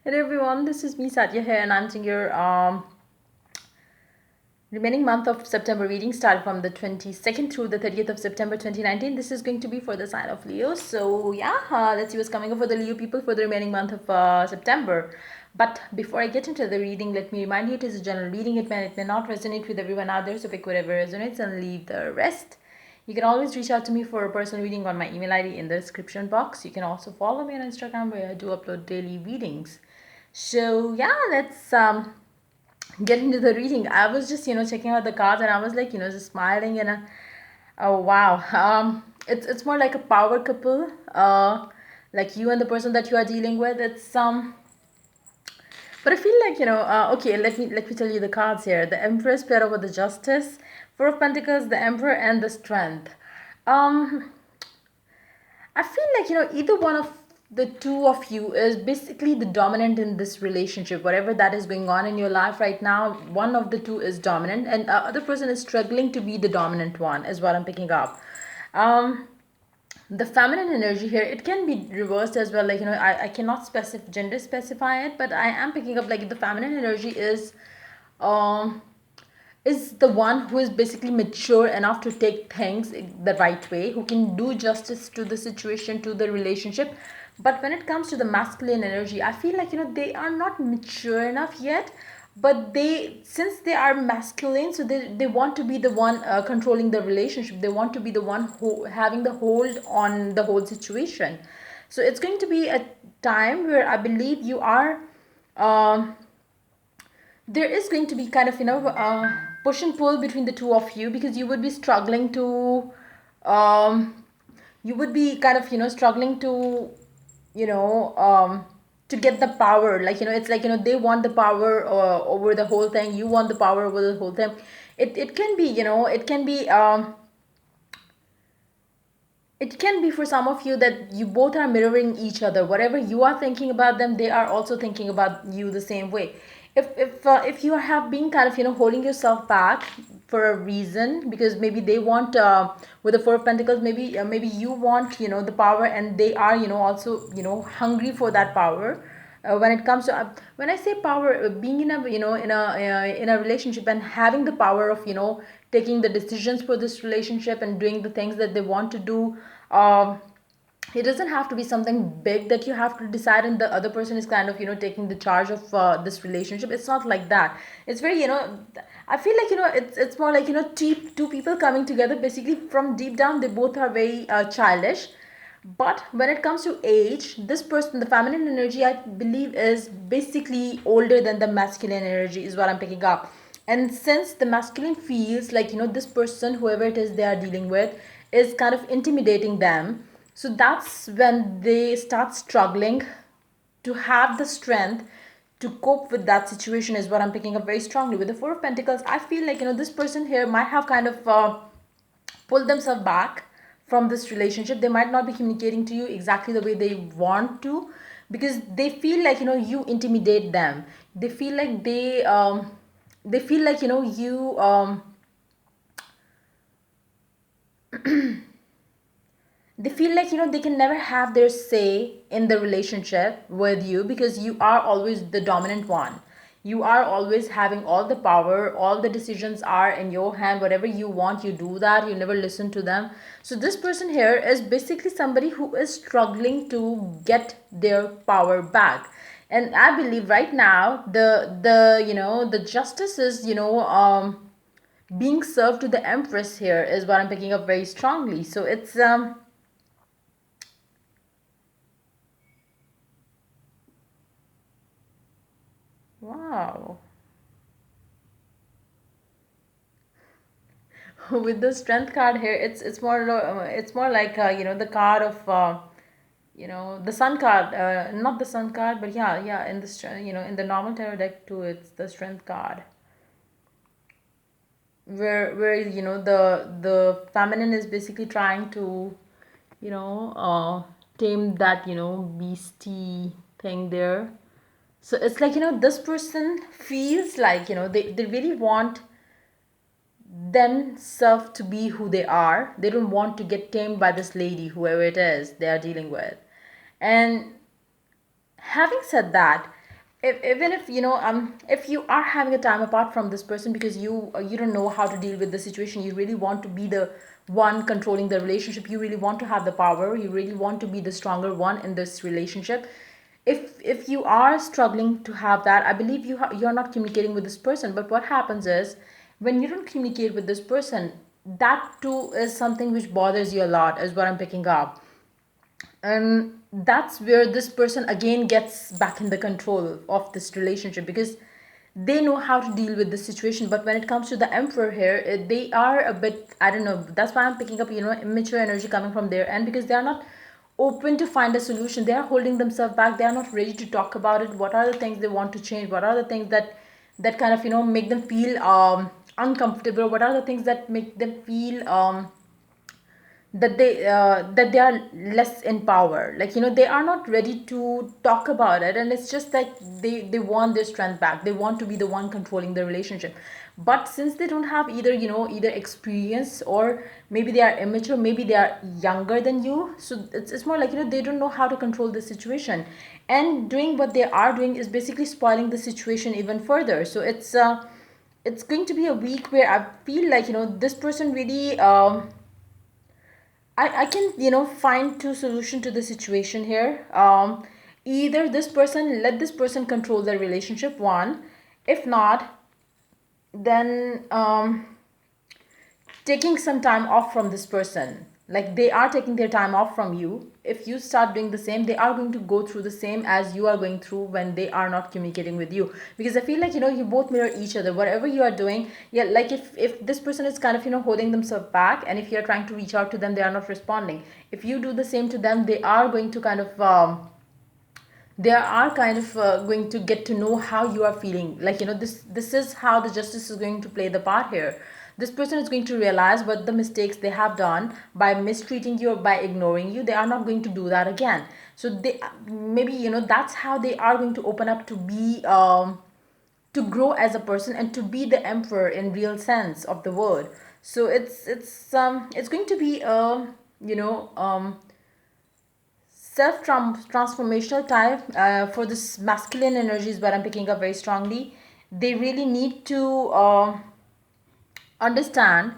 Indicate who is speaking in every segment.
Speaker 1: Hello everyone, this is me Sadia here, and I'm doing your remaining month of September reading started from the 22nd through the 30th of September 2019. This is going to be for the sign of Leo. So yeah, let's see what's coming up for the Leo people for the remaining month of September. But before I get into the reading, let me remind you it is a general reading. It may not resonate with everyone out there, so pick whatever resonates and leave the rest. You can always reach out to me for a personal reading on my email ID in the description box. You can also follow me on Instagram where I do upload daily readings. So yeah, let's get into the reading. I was just checking out the cards, and I was like just smiling, and oh wow, it's more like a power couple, like you and the person that you are dealing with. It's but I feel like okay, let me tell you the cards here. The Empress paired over the Justice, Four of Pentacles, the Emperor, and the Strength. um I feel like either one of the two of you is basically the dominant in this relationship. Whatever that is going on in your life right now, one of the two is dominant, and the other person is struggling to be the dominant one. Is what I'm picking up. Um, the feminine energy here, it can be reversed as well. Like I cannot gender specify it, but I am picking up like the feminine energy um is the one who is basically mature enough to take things the right way, who can do justice to the situation, to the relationship. But when it comes to the masculine energy, I feel like they are not mature enough yet, but since they are masculine, so they want to be the one controlling the relationship. They want to be the one who having the hold on the whole situation. So it's going to be a time where I believe you are um there is going to be kind of push and pull between the two of you, because you would be struggling to um you would be kind of struggling to you know um to get the power. Like it's like they want the power over the whole thing, you want the power over the whole thing. It can be it can be for some of you that you both are mirroring each other. Whatever you are thinking about them, they are also thinking about you the same way. If you have been kind of holding yourself back for a reason, because maybe they want with the Four of Pentacles, maybe you want the power, and they are also hungry for that power. When it comes to when I say power, being in a in a relationship and having the power of taking the decisions for this relationship and doing the things that they want to do. um it doesn't have to be something big that you have to decide, and the other person is kind of taking the charge of this relationship. It's not like that. It's very I feel like it's more like two people coming together. Basically, from deep down, they both are very childish. But when it comes to age, this person, the feminine energy, I believe, is basically older than the masculine energy, is what I'm picking up. And since the masculine feels like this person, whoever it is they are dealing with, is kind of intimidating them, so that's when they start struggling to have the strength to cope with that situation, is what I'm picking up very strongly. With the Four of Pentacles, I feel like this person here might have kind of pull themselves back from this relationship. They might not be communicating to you exactly the way they want to, because they feel like you intimidate them. They feel like they feel like you they feel like they can never have their say in the relationship with you, because you are always the dominant one. You are always having all the power, all the decisions are in your hand. Whatever you want, you do that. You never listen to them. So this person here is basically somebody who is struggling to get their power back. And I believe right now the justice is being served to the Empress here, is what I'm picking up very strongly. So it's wow. With the Strength card here, it's more like the card of the Sun card, not the Sun card, but yeah, in the in the normal tarot deck too, it's the Strength card, where the feminine is basically trying to tame that beastie thing there. So it's like this person feels like they really want themselves to be who they are. They don't want to get tamed by this lady, whoever it is they are dealing with. And having said that, even if if you are having a time apart from this person because you don't know how to deal with the situation, you really want to be the one controlling the relationship, you really want to have the power, you really want to be the stronger one in this relationship. If you are struggling to have that, I believe you're not communicating with this person. But what happens is, when you don't communicate with this person, that too is something which bothers you a lot, is what I'm picking up. And that's where this person again gets back in the control of this relationship, because they know how to deal with the situation. But when it comes to the emperor here, they are a bit, I don't know, that's why I'm picking up immature energy coming from their end, because they are not open to find a solution. They are holding themselves back, they are not ready to talk about it. What are the things they want to change? What are the things that kind of make them feel uncomfortable? What are the things that make them feel that they are less in power? Like, they are not ready to talk about it, and it's just like they want their strength back, they want to be the one controlling the relationship. But since they don't have either experience, or maybe they are immature, maybe they are younger than you, so it's more like they don't know how to control the situation. And doing what they are doing is basically spoiling the situation even further. So it's going to be a week where I feel like this person really I can find two solution to the situation here. Either this person, let this person control their relationship, one. If not, then taking some time off from this person, like they are taking their time off from you. If you start doing the same, they are going to go through the same as you are going through when they are not communicating with you. Because I feel like you both mirror each other, whatever you are doing. Yeah, like if this person is kind of holding themselves back, and if you're trying to reach out to them, they are not responding. If you do the same to them, they are going to kind of going to get to know how you are feeling. Like, this is how the justice is going to play the part here. This person is going to realize what the mistakes they have done by mistreating you or by ignoring you. They are not going to do that again. So they, maybe that's how they are going to open up to be to grow as a person, and to be the emperor in real sense of the word. So it's going to be a you know self transformational type for this masculine energy, is what I'm picking up very strongly. They really need to understand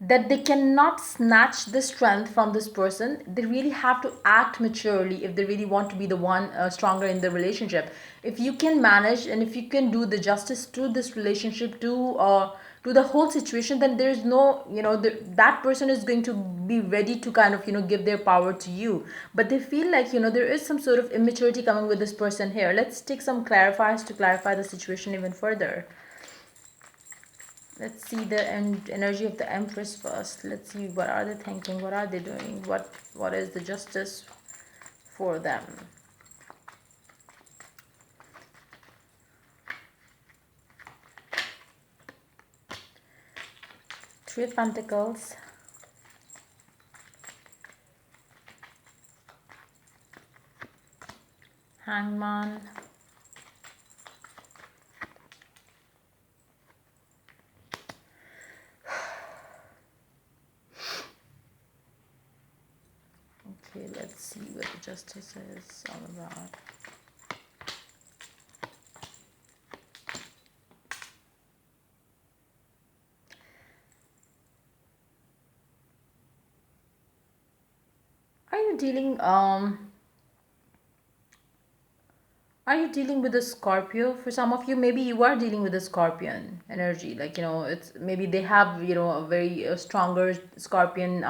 Speaker 1: that they cannot snatch the strength from this person. They really have to act maturely if they really want to be the one stronger in the relationship. If you can manage, and if you can do the justice to this relationship, to the whole situation, then there's no that person is going to be ready to kind of give their power to you. But they feel like there is some sort of immaturity coming with this person here. Let's take some clarifiers to clarify the situation even further. Let's see the energy of the empress first. Let's see what are they thinking, what are they doing, what is the justice for them. Three of Pentacles, Hangman, okay, let's see what the justice is all about. Are you dealing are you dealing with a Scorpio? For some of you, maybe you are dealing with a Scorpion energy. Like, it's maybe they have, a very stronger Scorpion,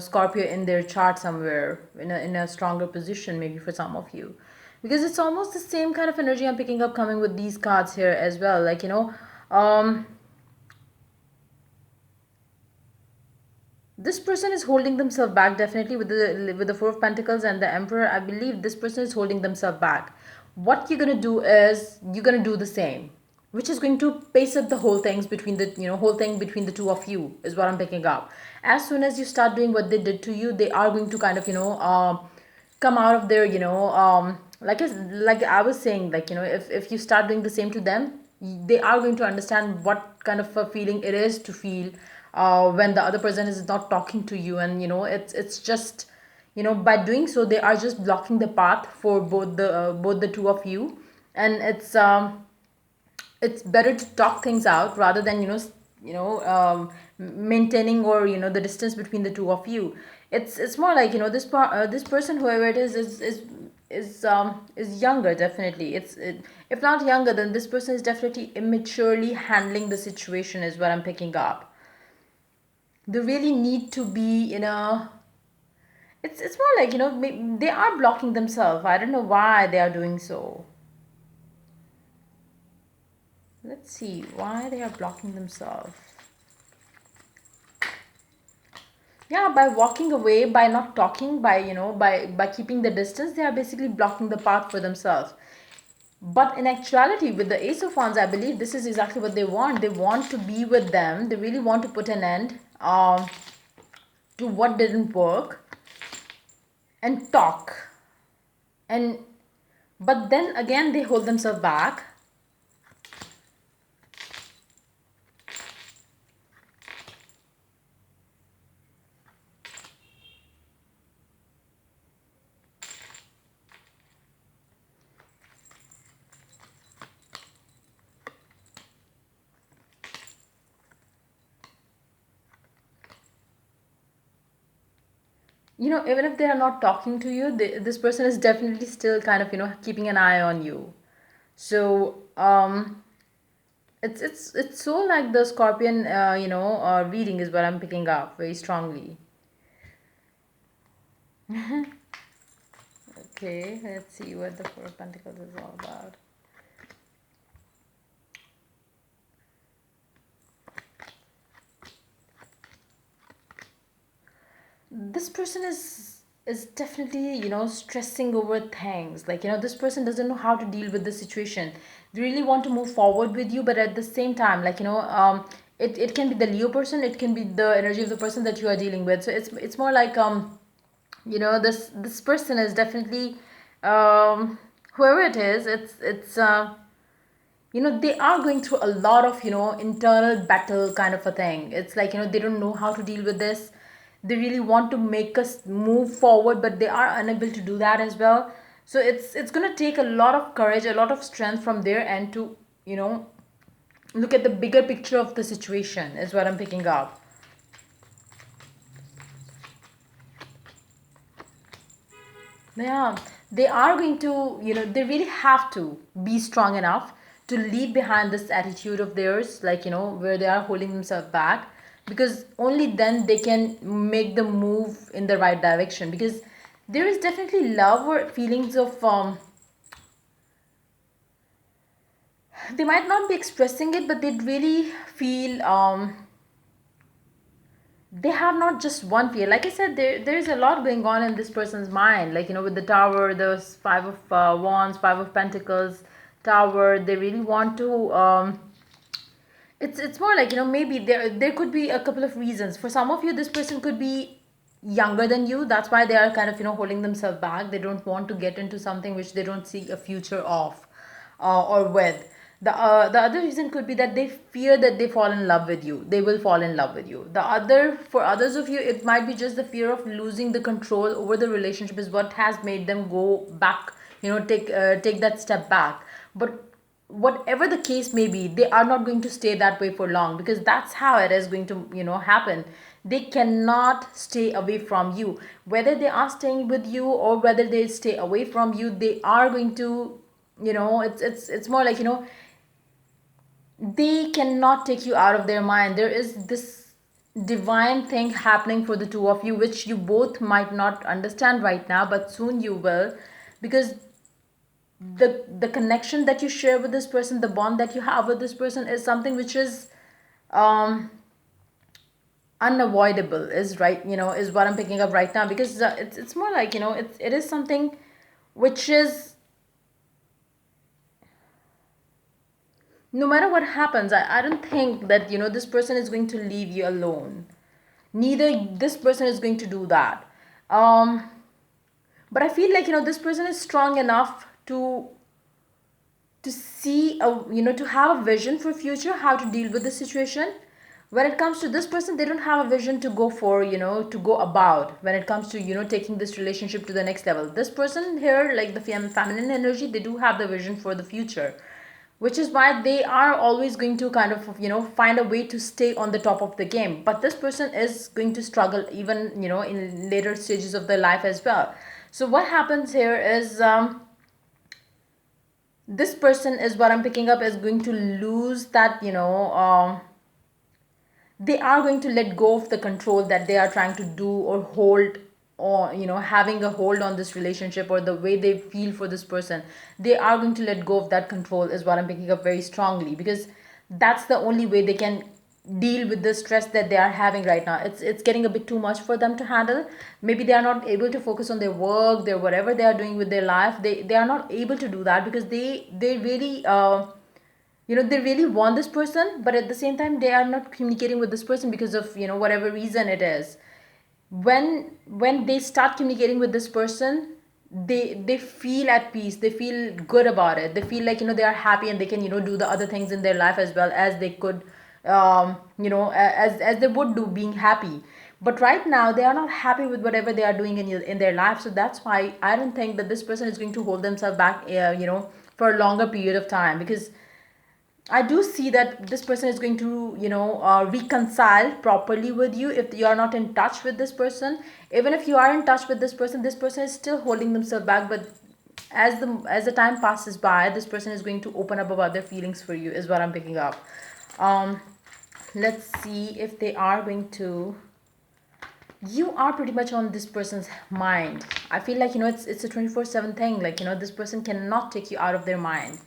Speaker 1: Scorpio in their chart somewhere, in a stronger position, maybe for some of you. Because it's almost the same kind of energy I'm picking up coming with these cards here as well. Like, this person is holding themselves back, definitely, with the Four of Pentacles and the Emperor. I believe this person is holding themselves back. What you're gonna do is you're gonna do the same, which is going to pace up the whole things between the whole thing between the two of you, is what I'm picking up. As soon as you start doing what they did to you, they are going to kind of come out of their like I was saying, like, if you start doing the same to them, they are going to understand what kind of a feeling it is to feel when the other person is not talking to you. And it's just, by doing so, they are just blocking the path for both the two of you. and it's better to talk things out rather than maintaining, or the distance between the two of you. It's more like, this person, whoever it is younger, definitely. If not younger, then this person is definitely immaturely handling the situation, is what I'm picking up. They really need to be in a, it's more like, they are blocking themselves. I don't know why they are doing so. Let's see why they are blocking themselves. Yeah, by walking away, by not talking, by by keeping the distance, they are basically blocking the path for themselves. But in actuality, with the Ace of Wands, I believe this is exactly what they want. They want to be with them. They really want to put an end to what didn't work and talk. And but then again, they hold themselves back. Even if they are not talking to you, this person is definitely still kind of keeping an eye on you. So it's so like the Scorpion reading is what I'm picking up very strongly. Okay, let's see what the Four of Pentacles is all about. This person is definitely stressing over things, like this person doesn't know how to deal with the situation. They really want to move forward with you, but at the same time, like it can be the Leo person, it can be the energy of the person that you are dealing with. So it's more like this person is definitely whoever it is, it's they are going through a lot of internal battle kind of a thing. It's like they don't know how to deal with this. They really want to make us move forward, but they are unable to do that as well. So it's going to take a lot of courage, a lot of strength from their end to you know look at the bigger picture of the situation, is what I'm picking up. Yeah, they are going to, they really have to be strong enough to leave behind this attitude of theirs, like, where they are holding themselves back, because only then they can make the move in the right direction. Because there is definitely love or feelings of, they might not be expressing it, but they really feel, they have not just one fear. Like I said, there's a lot going on in this person's mind, like with the Tower, the Five of Wands, Five of Pentacles, Tower. They really want to it's more like maybe there could be a couple of reasons. For some of you, this person could be younger than you. That's why they are kind of holding themselves back. They don't want to get into something which they don't see a future of, or with. The other reason could be that they fear that they fall in love with you. They will fall in love with you. The other, for others of you, it might be just the fear of losing the control over the relationship is what has made them go back, take that step back. But whatever the case may be, they are not going to stay that way for long, because that's how it is going to happen. They cannot stay away from you. Whether they are staying with you or whether they stay away from you, they are going to, it's more like they cannot take you out of their mind. There is this divine thing happening for the two of you, which you both might not understand right now, but soon you will. Because the connection that you share with this person, the bond that you have with this person, is something which is um unavoidable, is right, is what I'm picking up right now. Because it's more like it is something which is, no matter what happens, I don't think that this person is going to leave you alone. Neither this person is going to do that. um but I feel like this person is strong enough to see a, to have a vision for future, how to deal with the situation. When it comes to this person, they don't have a vision to go for, to go about when it comes to, taking this relationship to the next level. This person here, like the feminine energy, they do have the vision for the future, which is why they are always going to kind of, find a way to stay on the top of the game. But this person is going to struggle even, in later stages of their life as well. So what happens here is, this person is what I'm picking up is going to lose that, they are going to let go of the control that they are trying to do or hold, or having a hold on this relationship, or the way they feel for this person. They are going to let go of that control is what I'm picking up very strongly, because that's the only way they can deal with the stress that they are having right now. It's getting a bit too much for them to handle. Maybe they are not able to focus on their work, their whatever they are doing with their life. They are not able to do that because they really, they really want this person, but at the same time they are not communicating with this person because of, whatever reason it is. When they start communicating with this person, they feel at peace, they feel good about it, they feel like, they are happy, and they can, do the other things in their life as well as they could, as they would do being happy. But right now they are not happy with whatever they are doing in their life. So that's why I don't think that this person is going to hold themselves back, for a longer period of time, because I do see that this person is going to, reconcile properly with you if you are not in touch with this person. Even if you are in touch with this person is still holding themselves back. But as the time passes by, this person is going to open up about their feelings for you, is what I'm picking up. Um, let's see if they are going to. You are pretty much on this person's mind. I feel like, it's a 24/7 thing. Like, this person cannot take you out of their mind.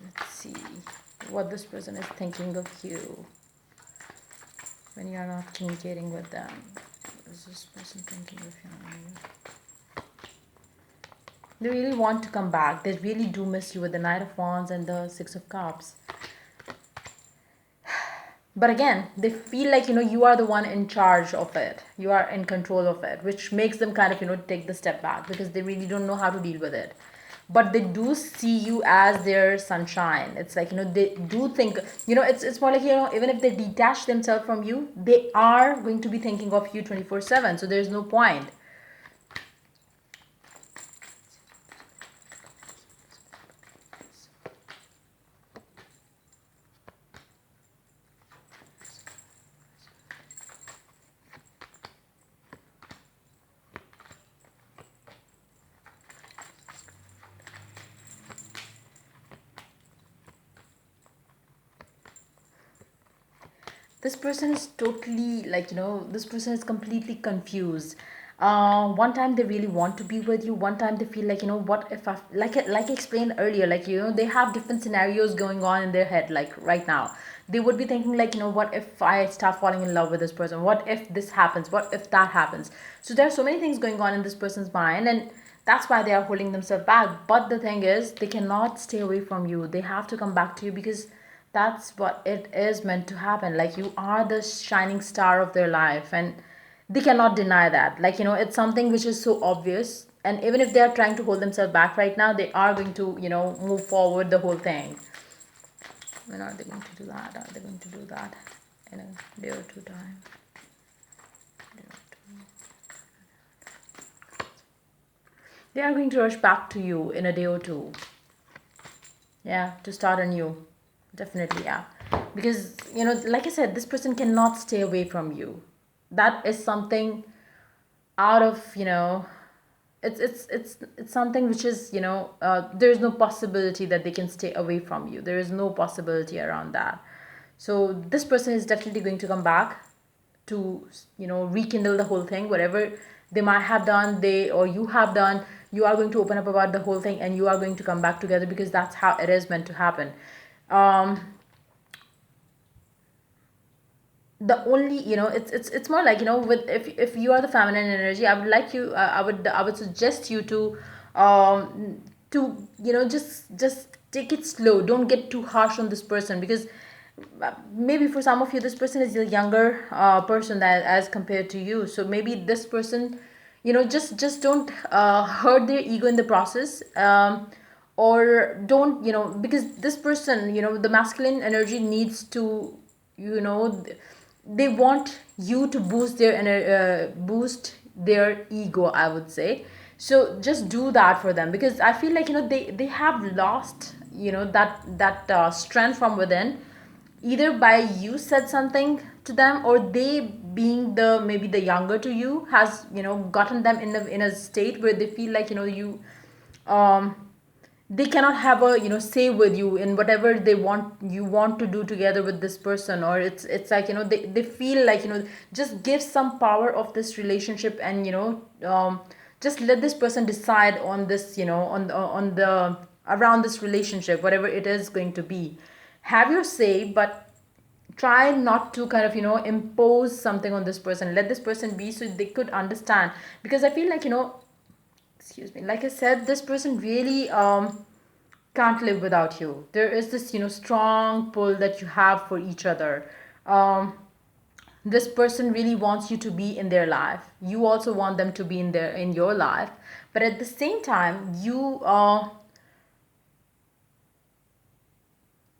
Speaker 1: Let's see what this person is thinking of you when you are not communicating with them. What is this person thinking of you? They really want to come back. They really do miss you with the Knight of Wands and the Six of Cups. But again, they feel like, you are the one in charge of it. You are in control of it, which makes them kind of, take the step back because they really don't know how to deal with it. But they do see you as their sunshine. It's like, they do think, it's more like, even if they detach themselves from you, they are going to be thinking of you 24/7. So there's no point. This person is totally like, this person is completely confused. One time they really want to be with you, one time they feel like, what if I, like I explained earlier, like, they have different scenarios going on in their head. Like right now they would be thinking like, what if I start falling in love with this person, what if this happens, what if that happens. So there are so many things going on in this person's mind, and that's why they are holding themselves back. But the thing is, they cannot stay away from you. They have to come back to you because that's what it is meant to happen. Like, you are the shining star of their life, and they cannot deny that. Like, it's something which is so obvious, and even if they are trying to hold themselves back right now, they are going to, move forward the whole thing. When are they going to do that? Are they going to do that in a day or two time? They are going to rush back to you in a day or two. Yeah, to start anew. Definitely, yeah. Because, like I said, this person cannot stay away from you. That is something out of, it's something which is, there's no possibility that they can stay away from you. There is no possibility around that. So this person is definitely going to come back to, rekindle the whole thing. Whatever they might have done, they or you have done, you are going to open up about the whole thing, and you are going to come back together, because that's how it is meant to happen. um the only, it's more like, with, if you are the feminine energy, I would like you, I would suggest you to, just take it slow. Don't get too harsh on this person, because maybe for some of you, this person is a younger person that as compared to you. So maybe this person, just don't hurt their ego in the process. Or don't, because this person, the masculine energy needs to you know, they want you to boost their ego, I would say. So just do that for them, because I feel like, they have lost, that strength from within, either by you said something to them, or they being the maybe the younger to you has, gotten them in a state where they feel like, um they cannot have a, say with you in whatever you want to do together with this person. Or it's like, they feel like, just give some power of this relationship, and just let this person decide on this, on the around this relationship, whatever it is going to be. Have your say, but try not to kind of, impose something on this person. Let this person be, so they could understand. Because I feel like, excuse me, like I said, this person really can't live without you. There is this, strong pull that you have for each other. This person really wants you to be in their life. You also want them to be in your life. But at the same time,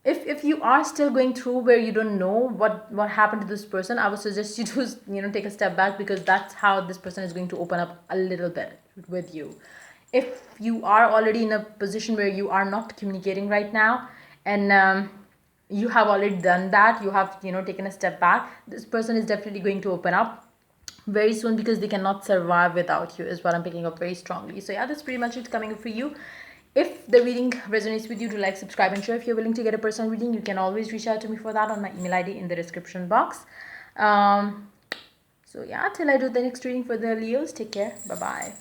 Speaker 1: if you are still going through where you don't know what happened to this person, I would suggest you to, take a step back, because that's how this person is going to open up a little bit with you. If you are already in a position where you are not communicating right now, and you have already done that, you have, taken a step back, this person is definitely going to open up very soon, because they cannot survive without you, is what I'm picking up very strongly. So yeah, that's pretty much it coming up for you. If the reading resonates with you, do like, subscribe, and share. If you're willing to get a personal reading, you can always reach out to me for that on my email ID in the description box. um so yeah, till I do the next reading for the Leos, take care, bye bye.